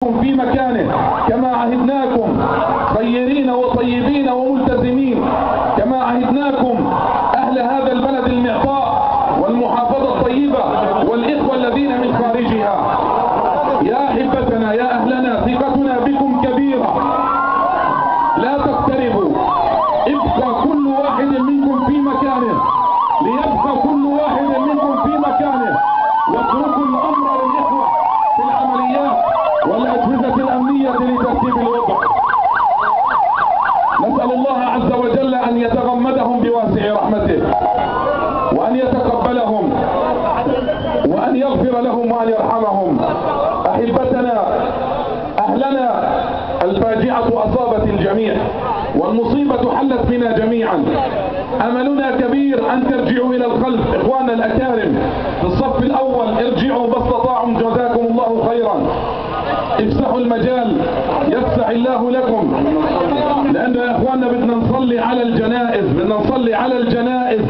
في مكانه كما عهدناكم خيرين وطيبين وملتزمين، كما عهدناكم أهل هذا البلد المعطاء والمحافظة الطيبة والإخوة الذين من خارجها. يا أحبتنا يا أهلنا، ثقتنا بكم كبيرة، لا تقتربوا، ابقى كل واحد منكم في مكانه، ليبقى كل واحد منكم في مكانه، واتركوا الأمر للإخوة في العمليات والأجهزة الأمنية لترتيب الوضع. نسأل الله عز وجل أن يتغمدهم بواسع رحمته، وأن يتقبلهم، وأن يغفر لهم، وأن يرحمهم. أحبتنا أهلنا، الفاجعة أصابت الجميع والمصيبة حلت بنا جميعا. أملنا كبير أن ترجعوا إلى الخلف. إخواننا الأكارم في الصف الأول، ارجعوا ما استطاعوا، جزاكم الله خيرا. افسحوا المجال يفسح الله لكم، لأنه يا إخواننا بدنا نصلي على الجنائز، بدنا نصلي على الجنائز